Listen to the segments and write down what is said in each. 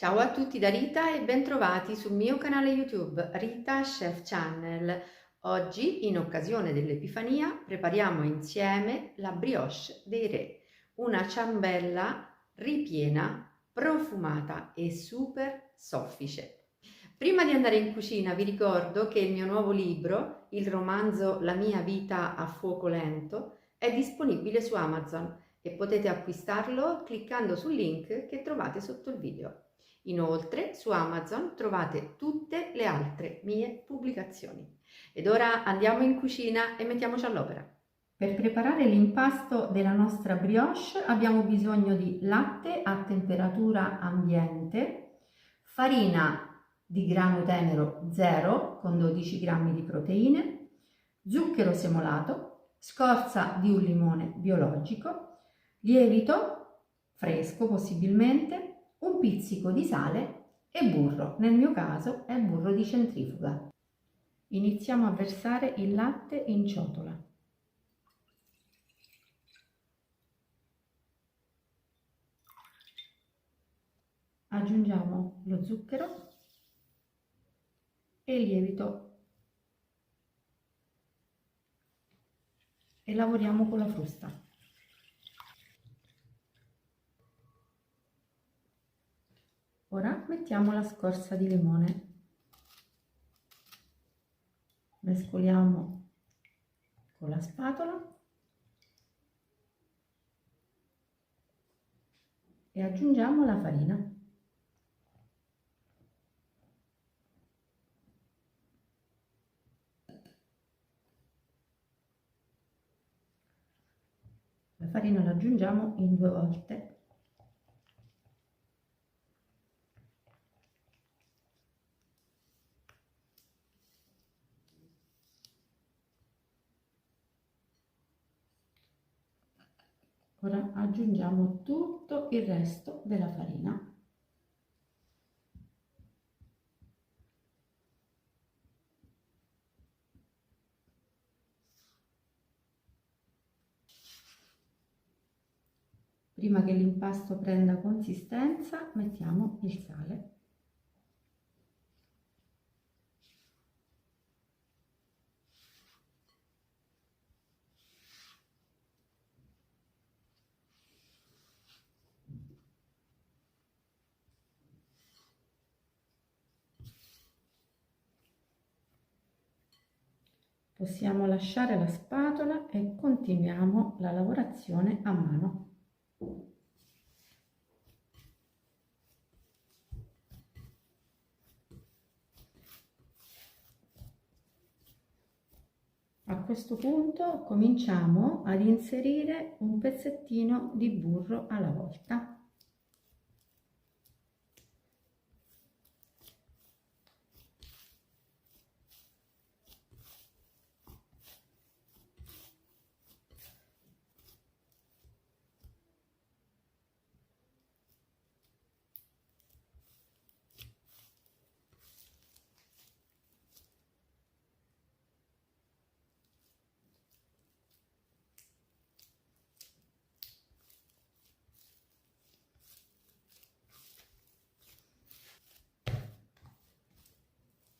Ciao a tutti da Rita e bentrovati sul mio canale YouTube Rita Chef Channel. Oggi, in occasione dell'Epifania, prepariamo insieme la brioche dei re, una ciambella ripiena, profumata e super soffice. Prima di andare in cucina vi ricordo che il mio nuovo libro, il romanzo La mia vita a fuoco lento, è disponibile su Amazon e potete acquistarlo cliccando sul link che trovate sotto il video. Inoltre su Amazon trovate tutte le altre mie pubblicazioni. Ed ora andiamo in cucina e mettiamoci all'opera. Per preparare l'impasto della nostra brioche abbiamo bisogno di latte a temperatura ambiente, farina di grano tenero 0 con 12 g di proteine, zucchero semolato, scorza di un limone biologico, lievito fresco possibilmente, un pizzico di sale e burro, nel mio caso è burro di centrifuga. Iniziamo a versare il latte in ciotola. Aggiungiamo lo zucchero e il lievito e lavoriamo con la frusta. Ora mettiamo la scorza di limone. Mescoliamo con la spatola e aggiungiamo la farina. La farina la aggiungiamo in 2 volte. Ora aggiungiamo tutto il resto della farina. Prima che l'impasto prenda consistenza, mettiamo il sale. Possiamo lasciare la spatola e continuiamo la lavorazione a mano. A questo punto cominciamo ad inserire un pezzettino di burro alla volta.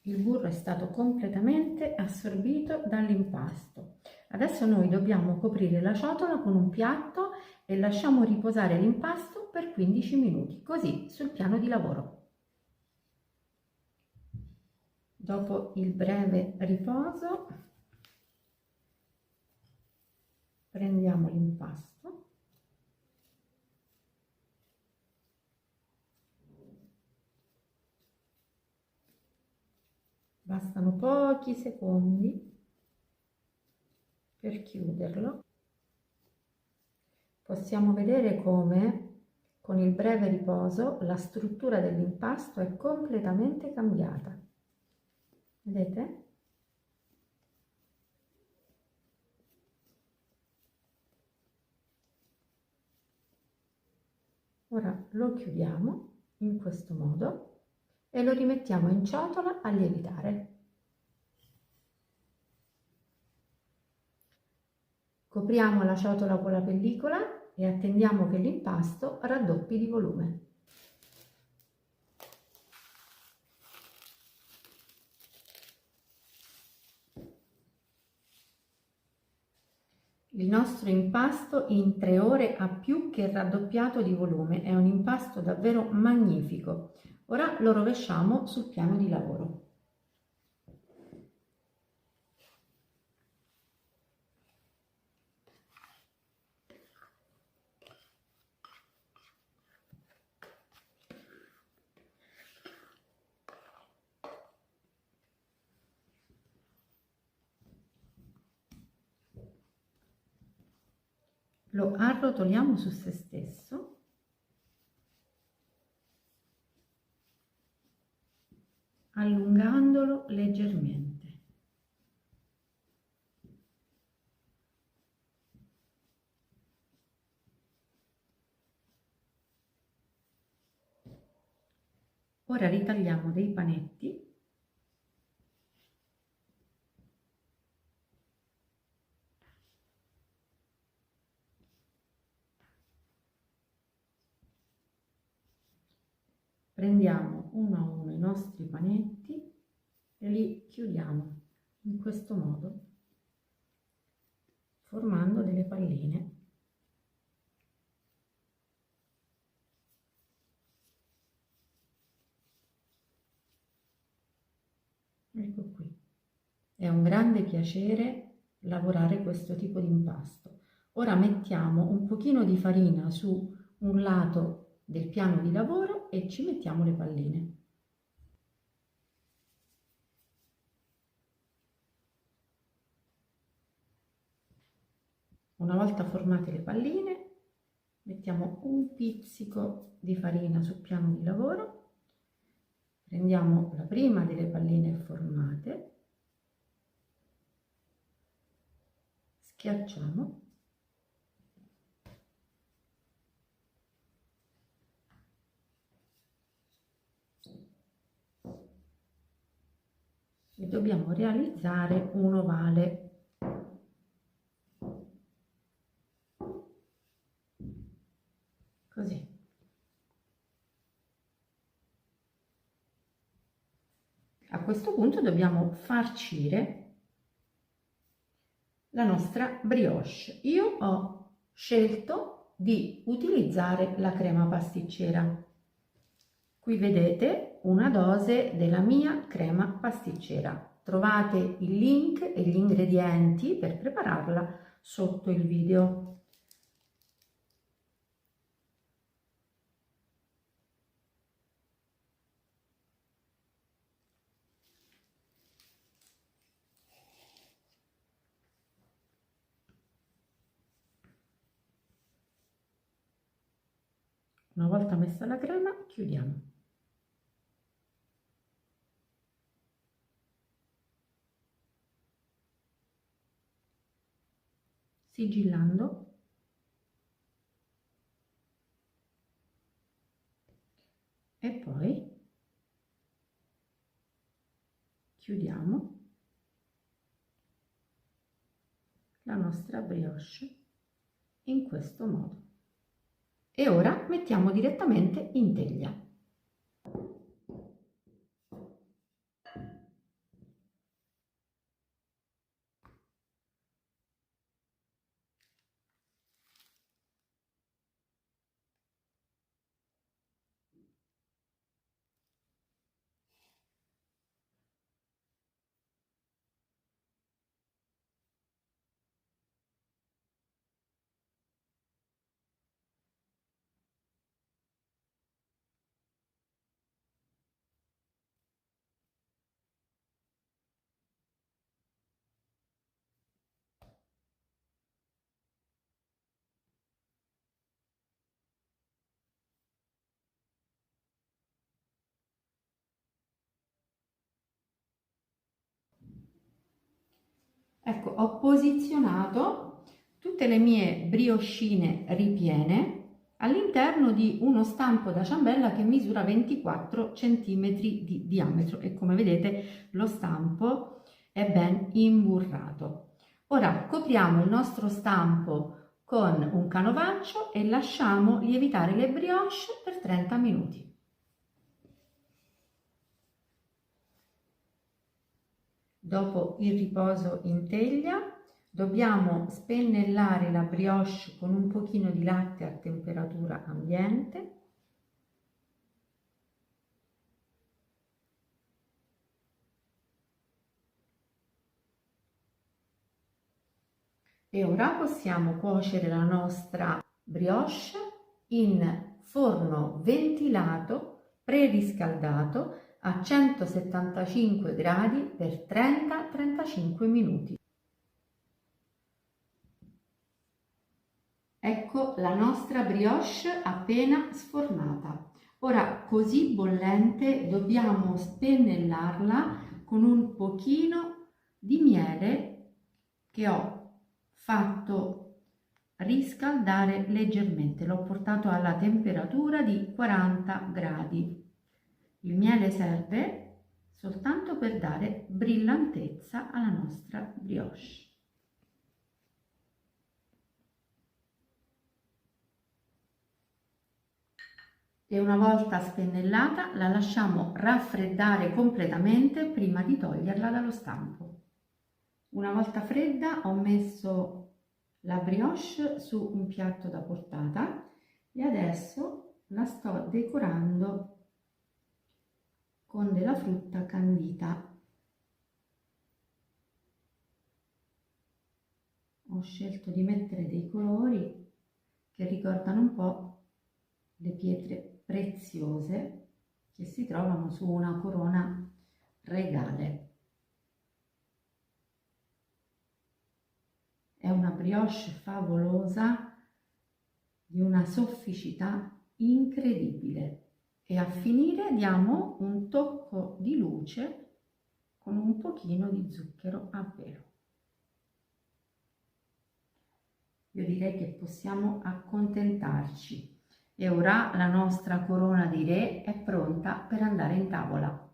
Il burro è stato completamente assorbito dall'impasto. Adesso noi dobbiamo coprire la ciotola con un piatto e lasciamo riposare l'impasto per 15 minuti, così sul piano di lavoro. Dopo il breve riposo prendiamo l'impasto . Bastano pochi secondi per chiuderlo. Possiamo vedere come con il breve riposo la struttura dell'impasto è completamente cambiata. Vedete? Ora lo chiudiamo in questo modo e lo rimettiamo in ciotola a lievitare. Copriamo la ciotola con la pellicola e attendiamo che l'impasto raddoppi di volume. Il nostro impasto in 3 ore ha più che raddoppiato di volume, è un impasto davvero magnifico. Ora lo rovesciamo sul piano di lavoro. Lo arrotoliamo su se stesso allungandolo leggermente. Ora ritagliamo dei panetti . Prendiamo uno a uno i nostri panetti e li chiudiamo in questo modo, formando delle palline. Ecco qui. È un grande piacere lavorare questo tipo di impasto. Ora mettiamo un pochino di farina su un lato del piano di lavoro e ci mettiamo le palline. Una volta formate le palline, mettiamo un pizzico di farina sul piano di lavoro, prendiamo la prima delle palline formate, schiacciamo e dobbiamo realizzare un ovale. Così. A questo punto dobbiamo farcire la nostra brioche. Io ho scelto di utilizzare la crema pasticcera. Qui vedete una dose della mia crema pasticcera. Trovate il link e gli ingredienti per prepararla sotto il video. Una volta messa la crema, chiudiamo. Sigillando. E poi chiudiamo la nostra brioche in questo modo. E ora mettiamo direttamente in teglia. Ecco, ho posizionato tutte le mie brioscine ripiene all'interno di uno stampo da ciambella che misura 24 cm di diametro e come vedete lo stampo è ben imburrato. Ora copriamo il nostro stampo con un canovaccio e lasciamo lievitare le brioche per 30 minuti. Dopo il riposo in teglia Dobbiamo spennellare la brioche con un pochino di latte a temperatura ambiente. E ora possiamo cuocere la nostra brioche in forno ventilato preriscaldato a 175 gradi per 30-35 minuti. Ecco la nostra brioche appena sfornata. Ora, così bollente, dobbiamo spennellarla con un pochino di miele che ho fatto riscaldare leggermente. L'ho portato alla temperatura di 40 gradi. Il miele serve soltanto per dare brillantezza alla nostra brioche. E una volta spennellata la lasciamo raffreddare completamente prima di toglierla dallo stampo. Una volta fredda ho messo la brioche su un piatto da portata e adesso la sto decorando con della frutta candita. Ho scelto di mettere dei colori che ricordano un po' le pietre preziose che si trovano su una corona regale. È una brioche favolosa di una sofficità incredibile e a finire diamo un tocco di luce con un pochino di zucchero a velo. Io direi che possiamo accontentarci. E ora la nostra corona di re è pronta per andare in tavola.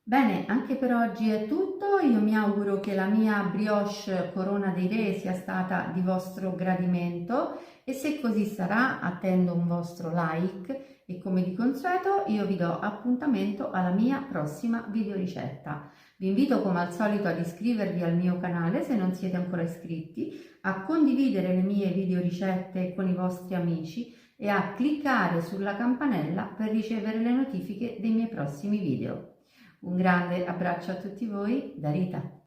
Bene, anche per oggi è tutto. Io mi auguro che la mia brioche corona dei re sia stata di vostro gradimento e se così sarà attendo un vostro like e come di consueto io vi do appuntamento alla mia prossima videoricetta. Vi invito come al solito ad iscrivervi al mio canale se non siete ancora iscritti, a condividere le mie videoricette con i vostri amici e a cliccare sulla campanella per ricevere le notifiche dei miei prossimi video. Un grande abbraccio a tutti voi da Rita.